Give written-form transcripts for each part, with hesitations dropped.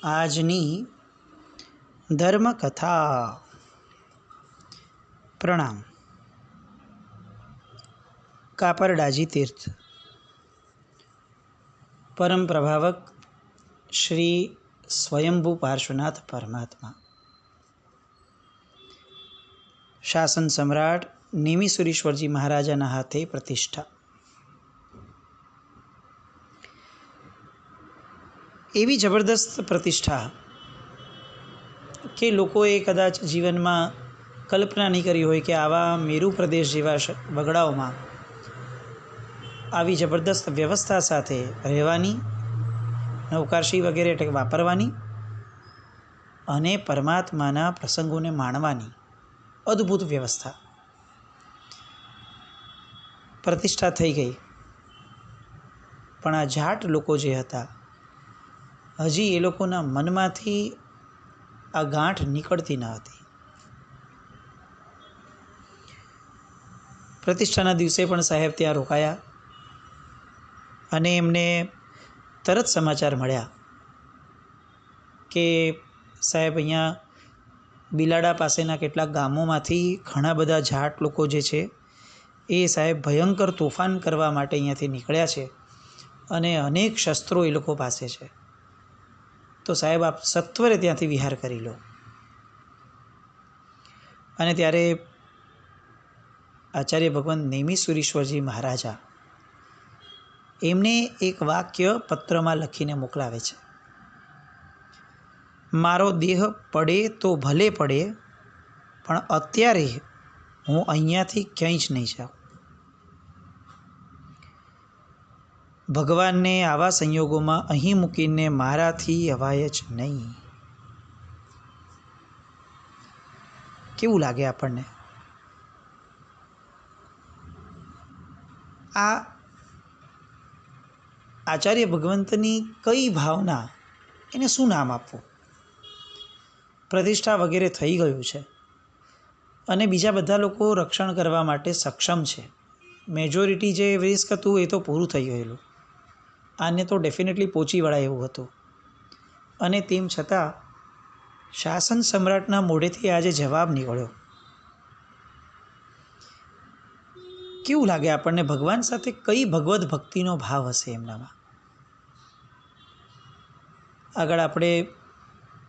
આજની ધર્મકથા. પ્રણામ. કાપરડાજી તીર્થ. પરમ પ્રભાવક શ્રી સ્વયંભૂ પાર્શ્વનાથ પરમાત્મા, શાસન સમ્રાટ નેમિસુરીશ્વરજી મહારાજાના હાથે પ્રતિષ્ઠા. એવી જબરદસ્ત પ્રતિષ્ઠા કે લોકોએ કદાચ જીવનમાં કલ્પના નહીં કરી હોય કે આવા મેરુ પ્રદેશ જેવા વગડાઓમાં આવી જબરદસ્ત વ્યવસ્થા સાથે રહેવાની, નૌકારશી વગેરે વાપરવાની અને પરમાત્માના પ્રસંગોને માણવાની અદ્ભુત વ્યવસ્થા. પ્રતિષ્ઠા થઈ ગઈ, પણ આ જાટ લોકો જે હતા, હજી એ લોકોના મનમાંથી આ ગાંઠ નીકળતી ન હતી. પ્રતિષ્ઠાના દિવસે પણ સાહેબ ત્યાં રોકાયા અને એમને તરત સમાચાર મળ્યા કે સાહેબ અહીંયા બિલાડા પાસેના કેટલાક ગામોમાંથી ઘણા બધા જાટ લોકો જે છે એ સાહેબ ભયંકર તોફાન કરવા માટે અહીંયાથી નીકળ્યા છે અને અનેક શસ્ત્રો એ લોકો પાસે છે, તો સાહેબ આપ સત્વરે ત્યાંથી વિહાર કરી લો. અને ત્યારે આચાર્ય ભગવાન નેમિસુરીશ્વરજી મહારાજા એમને એક વાક્ય પત્રમાં લખીને મોકલાવે છે: મારો દેહ પડે તો ભલે પડે, પણ અત્યારે હું અહીંયાથી ક્યાંય જ નહીં જાઉં. ભગવાનને આવા સંયોગોમાં અહીં મૂકીને મારાથી અવાય જ નહીં. કેવું લાગે આપણને? આ આચાર્ય ભગવંતની કઈ ભાવના, એને શું નામ આપવું? પ્રતિષ્ઠા વગેરે થઈ ગયું છે અને બીજા બધા લોકો રક્ષણ કરવા માટે સક્ષમ છે. મેજોરિટી જે રિસ્ક હતું એ તો પૂરું થઈ ગયેલું, આને તો ડેફિનેટલી પહોંચી વળાય એવું હતું. અને તેમ છતાં શાસન સમ્રાટના મોઢેથી આજે જવાબ નીકળ્યો. કેવું લાગે આપણને? ભગવાન સાથે કઈ ભગવદ્ ભક્તિનો ભાવ હશે એમનામાં? આગળ આપણે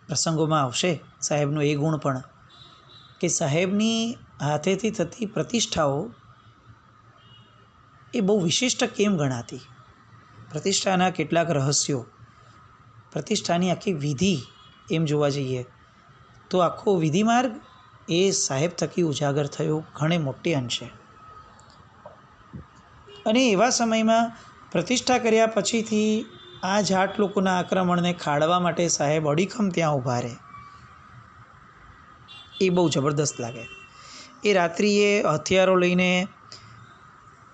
પ્રસંગોમાં આવશે સાહેબનો એ ગુણ પણ, કે સાહેબની હાથેથી થતી પ્રતિષ્ઠાઓ એ બહુ વિશિષ્ટ કેમ ગણાતી, પ્રતિષ્ઠાના કેટલાક રહસ્યો, પ્રતિષ્ઠાની આખી વિધિ એમ જોવા જઈએ તો આખો વિધિ માર્ગ એ સાહેબ થકી ઉજાગર થયો ઘણે મોટે અંશે. અને એવા સમયમાં પ્રતિષ્ઠા કર્યા પછીથી આ જાટ લોકોના આક્રમણને ખાળવા માટે સાહેબ અડીખમ ત્યાં ઊભા રહે, એ બહુ જબરદસ્ત લાગે. એ રાત્રિએ હથિયારો લઈને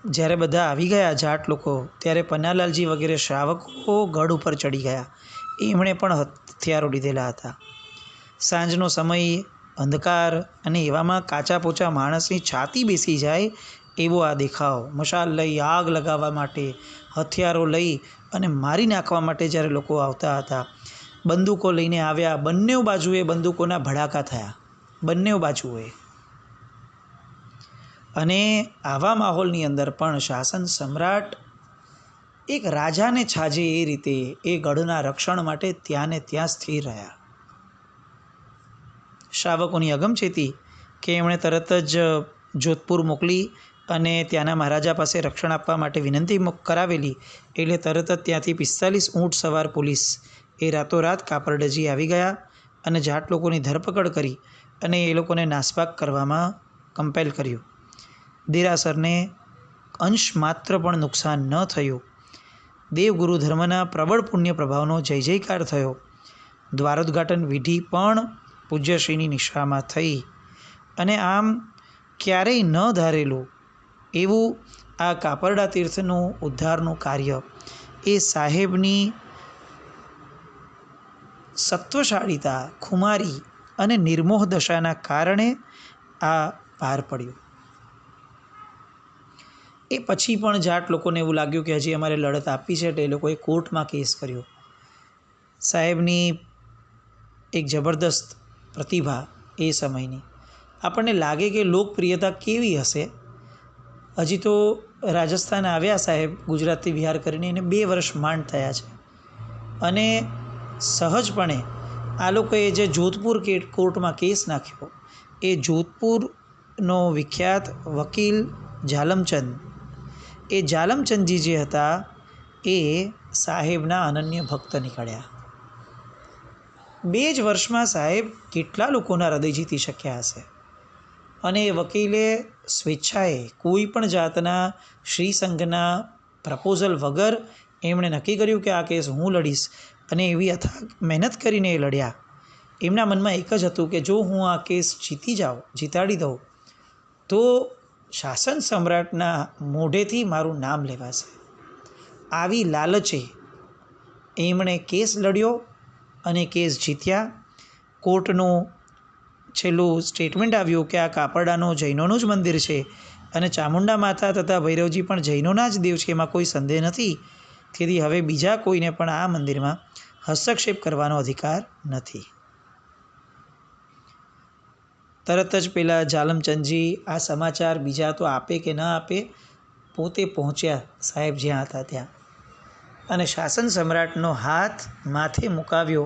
જ્યારે બધા આવી ગયા જાટ લોકો, ત્યારે પન્નાલાલજી વગેરે શ્રાવકો ગઢ ઉપર ચડી ગયા. એમણે પણ હથિયારો લીધેલા હતા. સાંજનો સમય, અંધકાર, અને એવામાં કાચા પોચા માણસની છાતી બેસી જાય એવો આ દેખાવ. મશાલ લઈ આગ લગાવવા માટે, હથિયારો લઈ અને મારી નાખવા માટે જ્યારે લોકો આવતા હતા, બંદૂકો લઈને આવ્યા. બંને બાજુએ બંદૂકોના ભડાકા થયા, બંને બાજુએ. અને આવા માહોલની અંદર પણ શાસન સમ્રાટ એક રાજાને છાજે એ રીતે એ ગઢના રક્ષણ માટે ત્યાં ને ત્યાં સ્થિર રહ્યા. શ્રાવકોની અગમચેતી કે એમણે તરત જ જોધપુર મોકલી અને ત્યાંના મહારાજા પાસે રક્ષણ આપવા માટે વિનંતી કરાવેલી, એટલે તરત જ ત્યાંથી 45 ઊંટ સવાર પોલીસ એ રાતોરાત કાપરડજી આવી ગયા અને જાટ લોકોની ધરપકડ કરી અને એ લોકોને નાસભાગ કરવામાં કમ્પેલ કર્યું. દેરાસરને અંશ માત્ર પણ નુકસાન ન થયું. દેવગુરુ ધર્મના પ્રબળ પુણ્ય પ્રભાવનો જય જયકાર થયો. દ્વારોદ્ઘાટન વિધિ પણ પૂજ્યશ્રીની નિશ્રામાં થઈ. અને આમ ક્યારેય ન ધારેલું એવું આ કાપરડા તીર્થનું ઉદ્ધારનું કાર્ય એ સાહેબની સત્વશાળીતા, ખુમારી અને નિર્મોહ દશાના કારણે આ પાર પડ્યું. એ પછી પણ જાટ લોકોને એવું લાગ્યું કે હજી અમારે લડત આપવી છે, એટલે એ લોકોએ કોર્ટમાં કેસ કર્યો. સાહેબની એક જબરદસ્ત પ્રતિભા એ સમયની. આપણને લાગે કે લોકપ્રિયતા કેવી હશે. હજી તો રાજસ્થાન આવ્યા સાહેબ ગુજરાતથી બિહાર કરીને, એને 2 વર્ષ માંડ થયા છે અને સહજપણે આ લોકોએ જે જોધપુર કોર્ટમાં કેસ નાખ્યો, એ જોધપુરનો વિખ્યાત વકીલ જાલમચંદ, એ જાલમચંદજી જે હતા એ સાહેબના અનન્ય ભક્ત નીકળ્યા. 2 જ વર્ષમાં સાહેબ કેટલા લોકોના હૃદય જીતી શક્યા હશે. અને એ વકીલે સ્વેચ્છાએ કોઈ પણ જાતના શ્રી સંઘના પ્રપોઝલ વગર એમણે નક્કી કર્યું કે આ કેસ હું લડીશ, અને એવી અથાગ મહેનત કરીને એ લડ્યા. એમના મનમાં એક જ હતું કે જો હું આ કેસ જીતાડી દઉં તો શાસન સમ્રાટના મોઢેથી મારું નામ લેવાશે. આવી લાલચે એમણે કેસ લડ્યો અને કેસ જીત્યા. કોર્ટનું છેલ્લું સ્ટેટમેન્ટ આવ્યું કે આ કાપરડાનો જૈનોનું જ મંદિર છે અને ચામુંડા માતા તથા ભૈરવજી પણ જૈનોના જ દેવ છે, એમાં કોઈ સંદેહ નથી. તેથી હવે બીજા કોઈને પણ આ મંદિરમાં હસ્તક્ષેપ કરવાનો અધિકાર નથી. તરત જ પેલા જાલમચંદજી આ સમાચાર બીજા તો આપે કે ન આપે, પોતે પહોંચ્યા સાહેબ જ્યાં હતા ત્યાં, અને શાસન સમ્રાટનો હાથ માથે મુકાવ્યો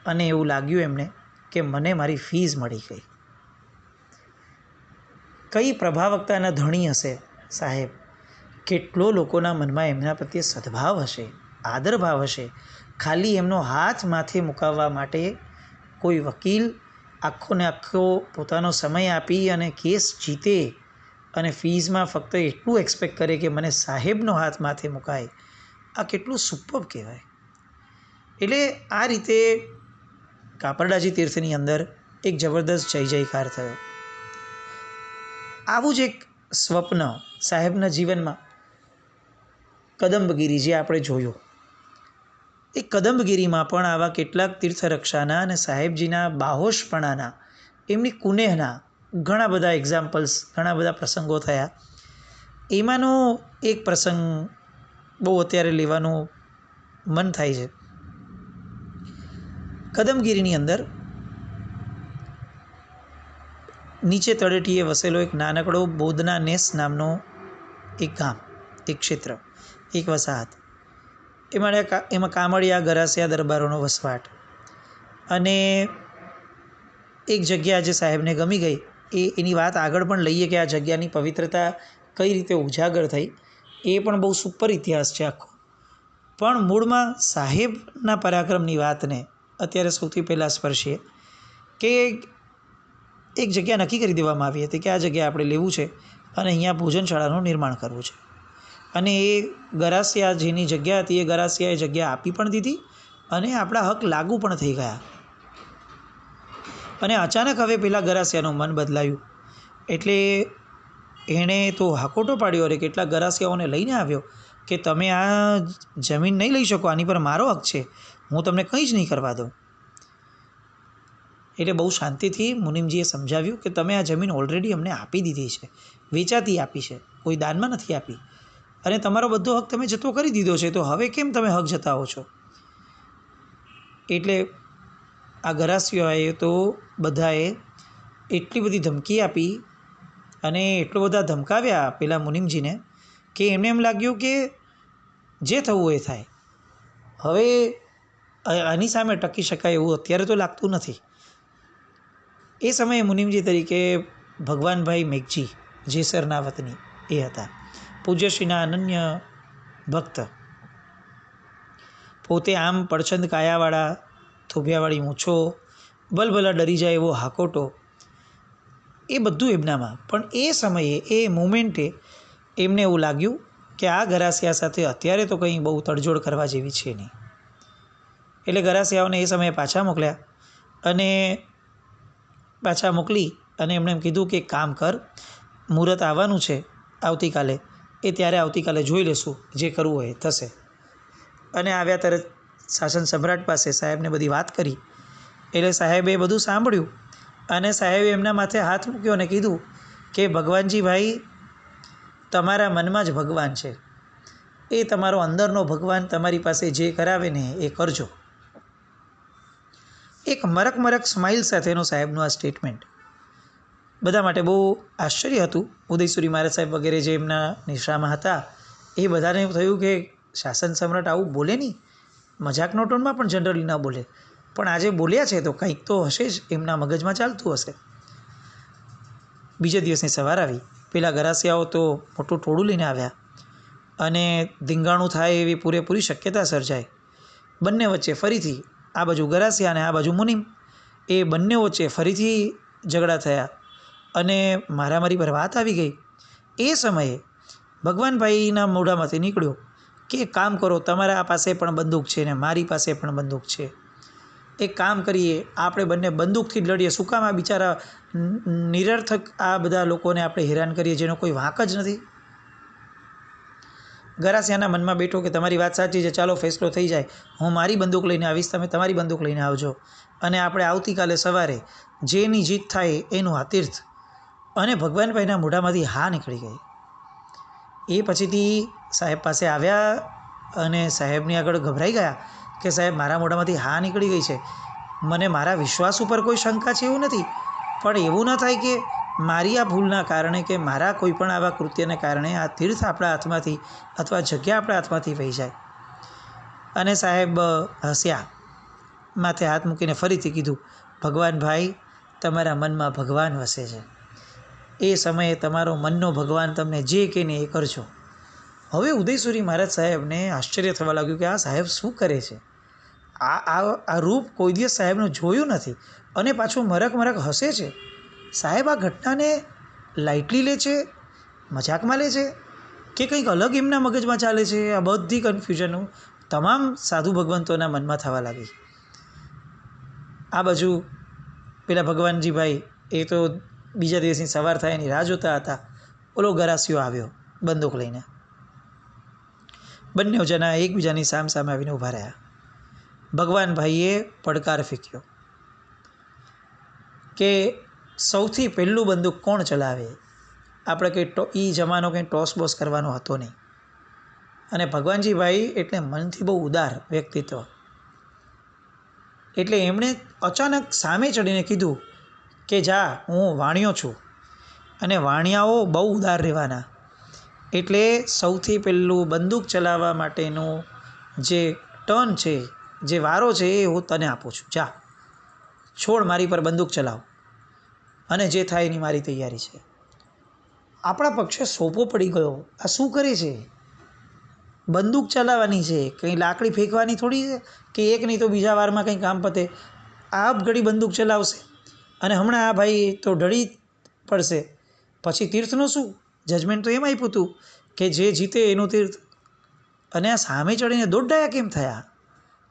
અને એવું લાગ્યું એમને કે મને મારી ફીસ મળી ગઈ. કઈ પ્રભાવકતાના ધણી હશે સાહેબ! કેટલો લોકોના મનમાં એમના પ્રત્યે સદભાવ હશે, આદરભાવ હશે. ખાલી એમનો હાથ માથે મુકાવવા માટે કોઈ વકીલ આખો ને આખો પોતાનો સમય આપી અને કેસ જીતે અને ફીઝમાં ફક્ત એટલું એક્સપેક્ટ કરે કે મને સાહેબનો હાથ માથે મુકાય. આ કેટલું સુપર્બ કહેવાય. એટલે આ રીતે કાપરડાજી તીર્થની અંદર એક જબરદસ્ત જય જયકાર થયો. આવું જ એક સ્વપ્ન સાહેબના જીવનમાં કદંબગીરી જે આપણે જોયું, એ કદંબગીરીમાં પણ આવા કેટલાક તીર્થરક્ષાના અને સાહેબજીના બાહોશપણાના, એમની કુનેહના ઘણા બધા એક્ઝામ્પલ્સ, ઘણા બધા પ્રસંગો થયા. એમાંનો એક પ્રસંગ બહુ અત્યારે લેવાનું મન થાય છે. કદમગીરીની અંદર નીચે તળેટીએ વસેલો એક નાનકડો બોદના નેસ નામનો એક ગામ, એક ક્ષેત્ર, એક વસાહત. એમાં કામળિયા ગરાસિયા દરબારોનો વસવાટ. અને એક જગ્યા જે સાહેબને ગમી ગઈ, એની વાત આગળ પણ લઈએ કે આ જગ્યાની પવિત્રતા કઈ રીતે ઉજાગર થઈ, એ પણ બહુ સુપર ઇતિહાસ છે આખો. પણ મૂળમાં સાહેબના પરાક્રમની વાતને અત્યારે સૌથી પહેલાં સ્પર્શીએ કે એક જગ્યા નક્કી કરી દેવામાં આવી હતી કે આ જગ્યા આપણે લેવું છે અને અહીંયા ભોજનશાળાનું નિર્માણ કરવું છે. અને એ ગરાસિયા જેની જગ્યા હતી, એ ગરાસિયાએ જગ્યા આપી પણ દીધી અને આપણા હક લાગુ પણ થઈ ગયા. અને અચાનક હવે પેલા ગરાસિયાનું મન બદલાયું, એટલે એણે તો હાકોટો પાડ્યો, અરે કેટલાક ગરાસિયાઓને લઈને આવ્યો કે તમે આ જમીન નહીં લઈ શકો, આની પર મારો હક છે, હું તમને કંઈ જ નહીં કરવા દઉં. એટલે બહુ શાંતિથી મુનિમજીએ સમજાવ્યું કે તમે આ જમીન ઓલરેડી અમને આપી દીધી છે, વેચાતી આપી છે, કોઈ દાનમાં નથી આપી, અને તમારો બધો હક તમે જતો કરી દીધો છે, તો હવે કેમ તમે હક જતાવો છો? એટલે આ ગરાસિયાએ તો બધાએ એટલી બધી ધમકી આપી અને એટલો બધા ધમકાવ્યા પેલા મુનિમજીને કે એમને એમ લાગ્યું કે જે થવું એ થાય. હવે આની સામે ટકી શકાય એવું અત્યારે તો લાગતું નથી. એ સમયે મુનિમજી તરીકે ભગવાનભાઈ મેઘજી, જેસરના વતની, એ હતા પૂજ્યશ્રીના અનન્ય ભક્ત. પોતે આમ પડછંદ કાયાવાળા, થોભિયાવાળી મૂછો, ભલભલા ડરી જાય એવો હાકોટો, એ બધું એમનામાં. પણ એ સમયે, એ મોમેન્ટે એમને એવું લાગ્યું કે આ ગરાસિયા સાથે અત્યારે તો કંઈ બહુ તડજોડ કરવા જેવી છે નહીં. એટલે ગરાસિયાઓને એ સમયે પાછા મોકલ્યા અને પાછા મોકલી અને એમણે એમ કીધું કે એક કામ કર, મુહૂર્ત આવવાનું છે આવતીકાલે, એ ત્યારે આવતીકાલે જોઈ લેશું, જે કરવું હોય એ થશે. અને આવ્યા તરત શાસન સમ્રાટ પાસે સાહેબને બધી વાત કરી. એટલે સાહેબે બધું સાંભળ્યું અને સાહેબે એમના માથે હાથ મૂક્યો અને કીધું કે ભગવાનજી ભાઈ, તમારા મનમાં જ ભગવાન છે, એ તમારો અંદરનો ભગવાન તમારી પાસે જે કરાવે ને એ કરજો. એક મરક સ્માઇલ સાથેનું સાહેબનું આ સ્ટેટમેન્ટ બધા માટે બહુ આશ્ચર્ય હતું. ઉદયસુરી મહારાજ સાહેબ વગેરે જે એમના નિશ્રામાં હતા એ બધાને એવું થયું કે શાસન સમ્રાટ આવું બોલે નહીં, મજાકનો ટોનમાં પણ જનરલી ના બોલે, પણ આજે બોલ્યા છે તો કંઈક તો હશે જ, એમના મગજમાં ચાલતું હશે. બીજા દિવસની સવાર આવી, પેલા ગરાસિયાઓ તો મોટું ટોળું લઈને આવ્યા અને ધીંગાણું થાય એવી પૂરેપૂરી શક્યતા સર્જાય. બંને વચ્ચે ફરીથી આ બાજુ ગરાસિયા અને આ બાજુ મુનિમ, એ બંને વચ્ચે ફરીથી ઝઘડા થયા અને મારામારી પર વાત આવી ગઈ. એ સમયે ભગવાનભાઈના મોઢામાંથી નીકળ્યો કે એક કામ કરો, તમારા પાસે પણ બંદૂક છે ને મારી પાસે પણ બંદૂક છે, એક કામ કરીએ, આપણે બંને બંદૂકથી જ લડીએ. શું કામ આ બિચારા નિરર્થક આ બધા લોકોને આપણે હેરાન કરીએ જેનો કોઈ વાંક જ નથી. ગરાસિયાના મનમાં બેઠો કે તમારી વાત સાચી છે, ચાલો ફેસલો થઈ જાય, હું મારી બંદૂક લઈને આવીશ, તમે તમારી બંદૂક લઈને આવજો અને આપણે આવતીકાલે સવારે જેની જીત થાય એનું આ તીર્થ. અને ભગવાનભાઈના મોઢામાંથી હા નીકળી ગઈ. એ પછીથી સાહેબ પાસે આવ્યા અને સાહેબની આગળ ગભરાઈ ગયા કે સાહેબ મારા મોઢામાંથી હા નીકળી ગઈ છે, મને મારા વિશ્વાસ ઉપર કોઈ શંકા છે એવું નથી, પણ એવું ન થાય કે મારી આ ભૂલના કારણે કે મારા કોઈ પણ આવા કૃત્યને કારણે આ તીર્થ આપણા હાથમાંથી અથવા જગ્યા આપણા હાથમાંથી વહી જાય. અને સાહેબ હસ્યા, માથે હાથ મૂકીને ફરીથી કીધું, ભગવાનભાઈ તમારા મનમાં ભગવાન વસે છે, એ સમયે તમારો મનનો ભગવાન તમને જે કહે ને એ કરજો. હવે ઉદયસુરી મહારાજ સાહેબને આશ્ચર્ય થવા લાગ્યું કે આ સાહેબ શું કરે છે, આ રૂપ કોઈ દિવસ સાહેબનું જોયું નથી અને પાછું મરક હસે છે. સાહેબ આ ઘટનાને લાઇટલી લે છે, મજાકમાં લે છે કે કંઈક અલગ એમના મગજમાં ચાલે છે? આ બધી કન્ફ્યુઝનો તમામ સાધુ ભગવંતોના મનમાં થવા લાગી. આ બાજુ પેલા ભગવાનજીભાઈ એ તો બીજા દિવસની સવાર થાય એની રાહ જોતા હતા. ઓલો ગરાસિયો આવ્યો બંદૂક લઈને. બંને જણા એકબીજાની સામે આવીને ઊભા રહ્યા. ભગવાનભાઈએ પડકાર ફેંક્યો કે સૌથી પહેલું બંદૂક કોણ ચલાવે. આપણે કંઈ એ જમાનો કંઈ ટોસ બોસ કરવાનો હતો નહીં. અને ભગવાનજીભાઈ એટલે મનથી બહુ ઉદાર વ્યક્તિત્વ, એટલે એમણે અચાનક સામે ચડીને કીધું કે જા, હું વાણિયો છું અને વાણિયાઓ બહુ ઉદાર રહેવાના, એટલે સૌથી પહેલું બંદૂક ચલાવવા માટેનું જે ટર્ન છે, જે વારો છે એ હું તને આપું છું. જા, છોડ મારી પર બંદૂક ચલાવ અને જે થાય એની મારી તૈયારી છે. આપણા પક્ષે સોપો પડી ગયો. આ શું કરે છે? બંદૂક ચલાવવાની છે, કંઈ લાકડી ફેંકવાની થોડી છે કે એક નહીં તો બીજા વારમાં કંઈ કામ પતે. આપ ઘડી બંદૂક ચલાવશે અને હમણાં આ ભાઈ તો ઢળી પડશે, પછી તીર્થનું શું? જજમેન્ટ તો એમ આપ્યું હતું કે જે જીતે એનું તીર્થ. અને આ સામે ચડીને દોડાયા કેમ થયા?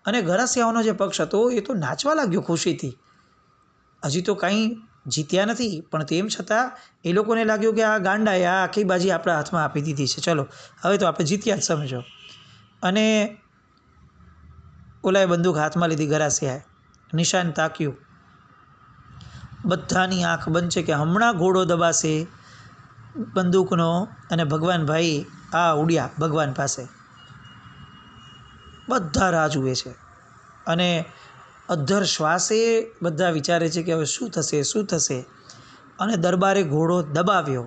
અને ગરાસિયાઓનો જે પક્ષ હતો એ તો નાચવા લાગ્યો ખુશીથી. હજી તો કાંઈ જીત્યા નથી, પણ તેમ છતાં એ લોકોને લાગ્યું કે આ ગાંડાએ આ આખી બાજી આપણા હાથમાં આપી દીધી છે, ચલો હવે તો આપણે જીત્યા જ સમજો. અને ઓલાએ બંદૂક હાથમાં લીધી, ગરાસિયાએ નિશાન તાક્યું. બધાની આંખ બંધ છે કે હમણાં ઘોડો દબાશે બંદૂકનો અને ભગવાનભાઈ આ ઉડ્યા ભગવાન પાસે. બધા રાહ જુએ છે અને અધ્ધર શ્વાસે બધા વિચારે છે કે હવે શું થશે. અને દરબારે ઘોડો દબાવ્યો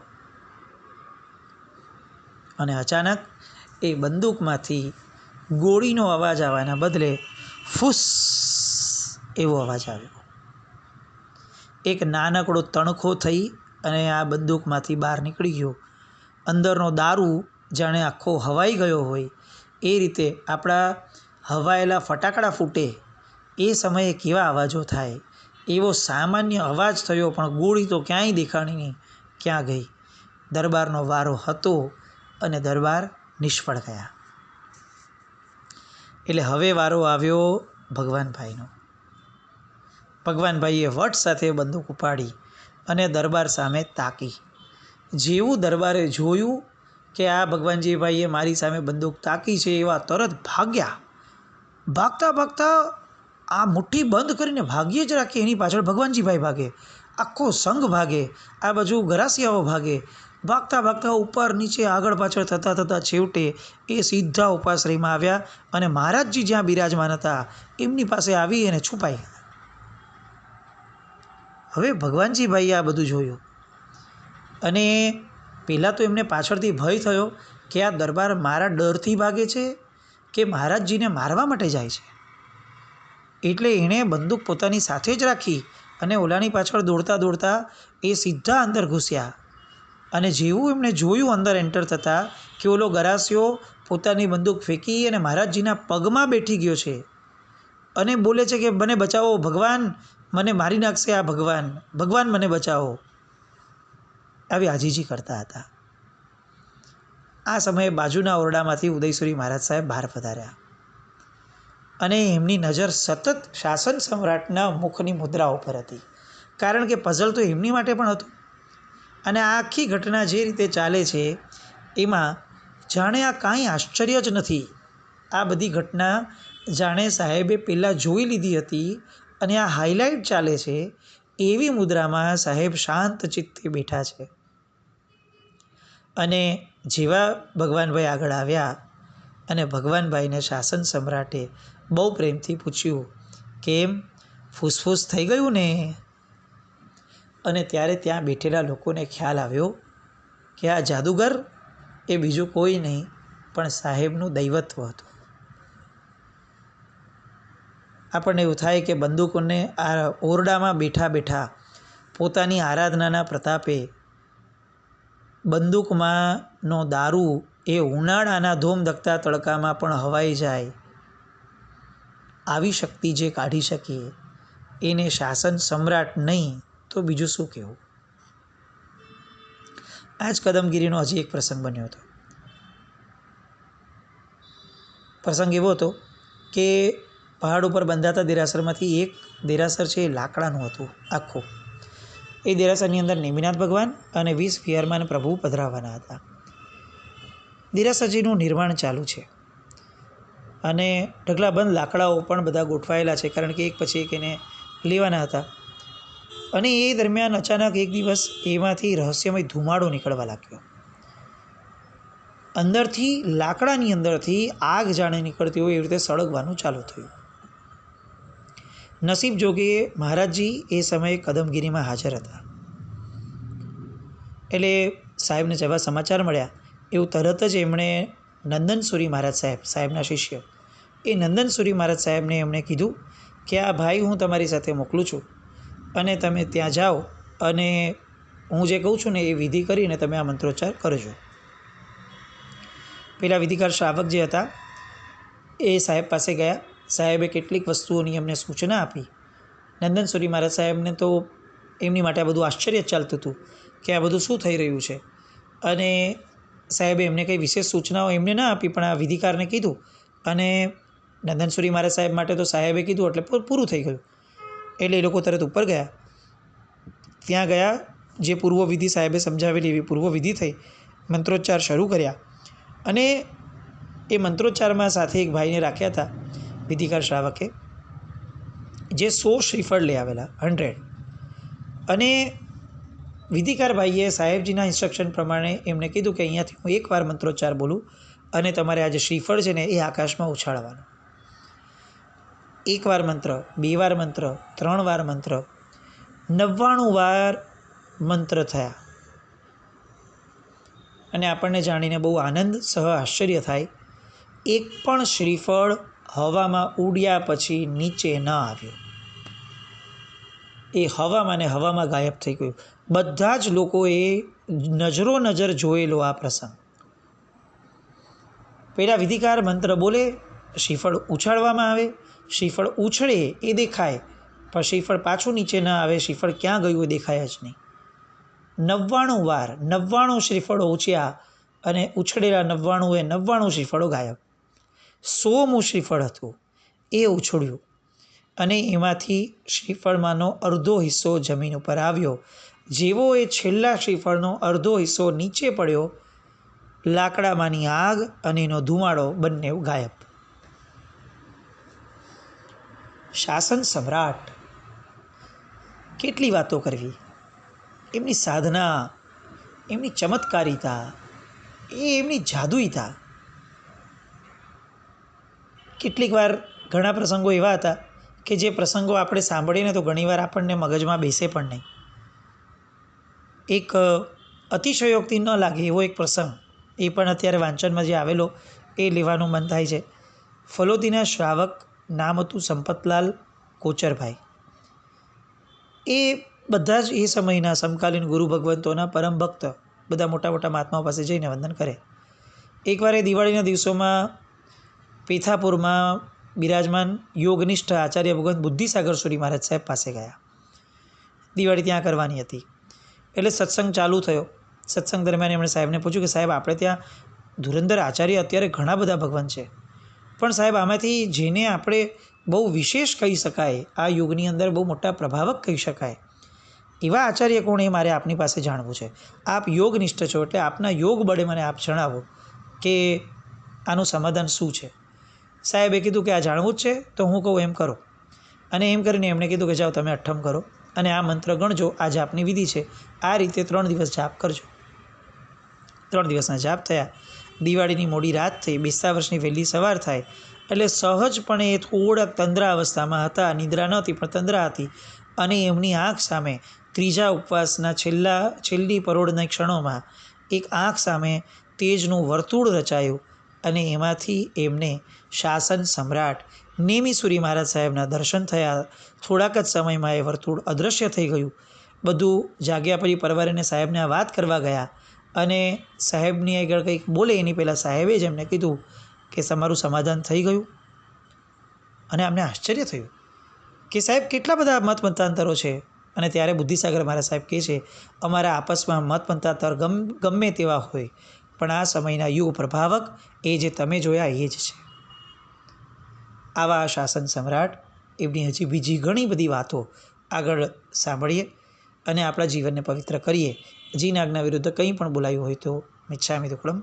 અને અચાનક એ બંદૂકમાંથી ગોળીનો અવાજ આવવાના બદલે ફૂસ એવો અવાજ આવ્યો. એક નાનકડો તણખો થઈ અને આ બંદૂકમાંથી બહાર નીકળી ગયો. અંદરનો દારૂ જાણે આખો હવાઈ ગયો હોય એ રીતે આપણા હવાયેલા ફટાકડા ફૂટે એ સમયે કેવા અવાજો થાય એવો સામાન્ય અવાજ થયો, પણ ગોળી તો ક્યાંય દેખાણી નહીં, ક્યાં ગઈ? દરબારનો વારો હતો અને દરબાર નિષ્ફળ ગયા. એટલે હવે વારો આવ્યો ભગવાનભાઈનો. ભગવાનભાઈએ વટ સાથે બંદૂક ઉપાડી અને દરબાર સામે તાકી. જેવું દરબારે જોયું કે આ ભગવાનજીભાઈએ મારી સામે બંદૂક તાકી છે, એવા તરત ભાગ્યા. ભાગતા આ મુઠ્ઠી બંધ કરીને ભાગીએ જ રાખીએ. એની પાછળ ભગવાનજીભાઈ ભાગે, આખો સંઘ ભાગે, આ બાજુ ગરાસિયાઓ ભાગે. ભાગતા ઉપર નીચે આગળ પાછળ થતાં છેવટે એ સીધા ઉપાશ્રયમાં આવ્યા અને મહારાજજી જ્યાં બિરાજમાન હતા એમની પાસે આવી અને છુપાઈ ગયા. હવે ભગવાનજીભાઈએ આ બધું જોયું અને પહેલાં તો એમને પાછળથી ભય થયો કે આ દરબાર મારા ડરથી ભાગે છે કે મહારાજજીને મારવા માટે જાય છે. એટલે એણે બંદૂક પોતાની સાથે જ રાખી અને ઓલાની પાછળ દોડતા દોડતા એ સીધા અંદર ઘૂસ્યા. અને જેવું એમણે જોયું અંદર એન્ટર થતાં કે ઓલો ગરાસિયો પોતાની બંદૂક ફેંકી અને મહારાજજીના પગમાં બેઠી ગયો છે અને બોલે છે કે મને બચાવો ભગવાન, મને મારી નાખશે આ ભગવાન, ભગવાન મને બચાવો, આવી આજીજી કરતા હતા. આ સમયે બાજુના ઓરડામાંથી ઉદયસુરી મહારાજ સાહેબ બહાર પધાર્યા અને એમની નજર સતત શાસન સમ્રાટના મુખની મુદ્રા ઉપર હતી, કારણ કે પઝલ તો એમની માટે પણ હતું. અને આ આખી ઘટના જે રીતે ચાલે છે એમાં જાણે આ કાંઈ આશ્ચર્ય જ નથી. આ બધી ઘટના જાણે સાહેબે પહેલાં જોઈ લીધી હતી અને આ હાઇલાઇટ ચાલે છે એવી મુદ્રામાં સાહેબ શાંત ચિત્તે બેઠા છે. અને જેવા ભગવાનભાઈ આગળ આવ્યા અને ભગવાનભાઈને શાસન સમ્રાટે બહુ પ્રેમથી પૂછ્યું, કેમ ફૂસફૂસ થઈ ગયું ને? અને ત્યારે ત્યાં બેઠેલા લોકોને ખ્યાલ આવ્યો કે આ જાદુગર એ બીજું કોઈ નહીં પણ સાહેબનું દૈવત્વ હતું. આપણને એવું થાય કે બંદૂકોને આ ઓરડામાં બેઠા બેઠા પોતાની આરાધનાના પ્રતાપે બંદૂકમાંનો દારૂ એ ઉનાળાના ધોમધકતા તડકામાં પણ હવાઈ જાય, આવી શક્તિ જે કાઢી શકીએ એને શાસન સમ્રાટ નહીં તો બીજું શું કહેવું. આ જ કદમગીરીનો હજી એક પ્રસંગ બન્યો હતો. પ્રસંગ એવો હતો કે પહાડ ઉપર બંધાતા દેરાસરમાંથી એક દેરાસર છે એ લાકડાનું હતું આખું. એ દેરાસરની અંદર નેમિનાથ ભગવાન અને 20 વિહારમાન પ્રભુ પધરાવવાના હતા. દેરાસરજીનું નિર્માણ ચાલુ છે અને ઢગલાબંધ લાકડાઓ પણ બધા ગોઠવાયેલા છે, કારણ કે એક પછી એક એને લેવાના હતા. અને એ દરમિયાન અચાનક એક દિવસ એમાંથી રહસ્યમય ધુમાડો નીકળવા લાગ્યો. અંદરથી લાકડાની અંદરથી આગ જાણે નીકળતી હોય એવી રીતે સળગવાનું ચાલુ થયું. નસીબ જોગે મહારાજજી એ સમયે કદમગીરીમાં હાજર હતા. એટલે સાહેબને જેવા સમાચાર મળ્યા એવું તરત જ એમણે નંદનસુરી મહારાજ સાહેબના શિષ્ય એ નંદનસુરી મહારાજ સાહેબને એમણે કીધું કે આ ભાઈ હું તમારી સાથે મોકલું છું અને તમે ત્યાં જાઓ અને હું જે કહું છું ને એ વિધિ કરીને તમે આ મંત્રોચ્ચાર કરજો. પેલા વિધિકાર શ્રાવક જે હતા એ સાહેબ પાસે ગયા. સાહેબે કેટલીક વસ્તુઓની એમને સૂચના આપી. નંદનસુરી મહારાજ સાહેબને તો એમની માટે આ બધું આશ્ચર્ય ચાલતું હતું કે આ બધું શું થઈ રહ્યું છે. અને સાહેબે એમને કંઈ વિશેષ સૂચનાઓ એમને ના આપી પણ આ વિધિકારને કીધું. અને નંદનસુરી મહારાજ સાહેબ માટે તો સાહેબે કીધું એટલે પૂરું થઈ ગયું. એટલે એ લોકો તરત ઉપર ગયા. ત્યાં ગયા, જે પૂર્વ વિધિ સાહેબે સમજાવેલી એવી પૂર્વ વિધિ થઈ, મંત્રોચ્ચાર શરૂ કર્યા. અને એ મંત્રોચ્ચારમાં સાથે એક ભાઈને રાખ્યા હતા વિધિકાર શ્રાવકે, જે 100 શ્રીફળ લઈ આવેલા, 100. અને વિધિકાર ભાઈએ સાહેબજીના ઇન્સ્ટ્રક્શન પ્રમાણે એમને કીધું કે અહીંયાથી હું એકવાર મંત્રોચ્ચાર બોલું અને તમારે આ જે શ્રીફળ છે ને એ આકાશમાં ઉછાળવાનું. 1 વાર મંત્ર, 2 વાર મંત્ર, 3 વાર મંત્ર, 99 વાર મંત્ર થયા. અને આપણને જાણીને બહુ આનંદ સહ આશ્ચર્ય થાય, એક પણ શ્રીફળ હવામાં ઉડ્યા પછી નીચે ન આવ્યું. એ હવામાં ગાયબ થઈ ગયું. બધા જ લોકોએ નજરો નજર જોયેલો આ પ્રસંગ. પહેલાં વિધિકાર મંત્ર બોલે, શ્રીફળ ઉછાળવામાં આવે, શ્રીફળ ઉછળે એ દેખાય પણ શ્રીફળ પાછું નીચે ન આવે, શ્રીફળ ક્યાં ગયું એ દેખાય જ નહીં. 99 વાર 99 શ્રીફળો ઉછ્યા અને ઉછળેલા 99 શ્રીફળો ગાયબ. 100મું શ્રીફળ હતું એ ઉછળ્યું અને એમાંથી શ્રીફળમાંનો અડધો હિસ્સો જમીન ઉપર આવ્યો. જેવો એ છેલ્લા શ્રીફળનો અડધો હિસ્સો નીચે પડ્યો, લાકડામાંની આગ અને એનો ધુમાડો બંને ગાયબ. શાસન સમ્રાટ, કેટલી વાતો કરવી. એમની સાધના, એમની ચમત્કારિતા, એમની જાદુઈતા. કેટલીક વાર ઘણા પ્રસંગો એવા હતા કે જે પ્રસંગો આપણે સાંભળીએ ને તો ઘણીવાર આપણને મગજમાં બેસે પણ નહીં. એક અતિશયોક્તિ ન લાગે એવો એક પ્રસંગ, એ પણ અત્યારે વાંચનમાં જે આવેલો એ લેવાનું મન થાય છે. ફલોદીના શ્રાવક, નામ હતું સંપતલાલ કોચરભાઈ. એ બધા જ એ સમયના સમકાલીન ગુરુ ભગવંતોના પરમ ભક્ત, બધા મોટા મોટા મહાત્માઓ પાસે જઈને વંદન કરે. એકવાર એ દિવાળીના દિવસોમાં પેથાપુરમાં બિરાજમાન યોગનિષ્ઠ આચાર્ય ભગવંત બુદ્ધિસાગર સુરી મહારાજ સાહેબ પાસે ગયા. દિવાળી ત્યાં કરવાની હતી એટલે સત્સંગ ચાલુ થયો. સત્સંગ દરમિયાન એમણે સાહેબને પૂછ્યું કે સાહેબ, આપણે ત્યાં ધુરંધર આચાર્ય અત્યારે ઘણા બધા ભગવાન છે, પણ સાહેબ આમાંથી જેને આપણે બહુ વિશેષ કહી શકાય, આ યુગની અંદર બહુ મોટા પ્રભાવક કહી શકાય, એવા આચાર્ય કોણ, એ મારે આપની પાસે જાણવું છે. આપ યોગનિષ્ઠ છો એટલે આપના યોગ બળે મને આપ જણાવો કે આનું સમાધાન શું છે. સાહેબે કીધું કે આ જાણવું જ છે તો હું કહું એમ કરો. અને એમ કરીને એમણે કીધું કે જાઓ તમે અઠ્ઠમ કરો અને આ મંત્ર ગણજો, આ જાપની વિધિ છે, આ રીતે 3 દિવસ જાપ કરજો. 3 દિવસના જાપ થયા. દિવાળીની મોડી રાત થઈ, બેસતા વર્ષની વહેલી સવાર થાય એટલે સહજપણે એ થોડાક તંદ્રા અવસ્થામાં હતા. નિદ્રા નહોતી પણ તંદ્રા હતી. અને એમની આંખ સામે ત્રીજા ઉપવાસના છેલ્લી પરોળના ક્ષણોમાં એક આંખ સામે તેજનું વર્તુળ રચાયું અને એમાંથી એમને શાસન સમ્રાટ નેમિસુરી મહારાજ સાહેબના દર્શન થયા. થોડાક જ સમયમાં એ વર્તુળ અદૃશ્ય થઈ ગયું. બધું જાગ્યા પછી પરવારીને સાહેબને આ વાત કરવા ગયા અને સાહેબની આગળ કંઈક બોલે એની પહેલાં સાહેબે જ એમને કીધું કે તમારું સમાધાન થઈ ગયું. અને અમને આશ્ચર્ય થયું કે સાહેબ કેટલા બધા મતમતાંતરો છે. અને ત્યારે બુદ્ધિસાગર મારા સાહેબ કહે છે, અમારા આપસમાં મતમતાંતર ગમે તેવા હોય, પણ આ સમયના યુગ પ્રભાવક એ જે તમે જોયા એ જ છે. આવા શાસન સમ્રાટ એમની હજી બીજી ઘણી બધી વાતો આગળ સાંભળીએ અને આપણા જીવનને પવિત્ર કરીએ. જીન આજ્ઞા વિરુદ્ધ કંઈ પણ બોલાયું હોય તો મિચ્છામિ દુક્કડમ.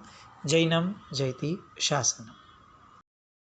જૈનમ જયતિ શાસનમ.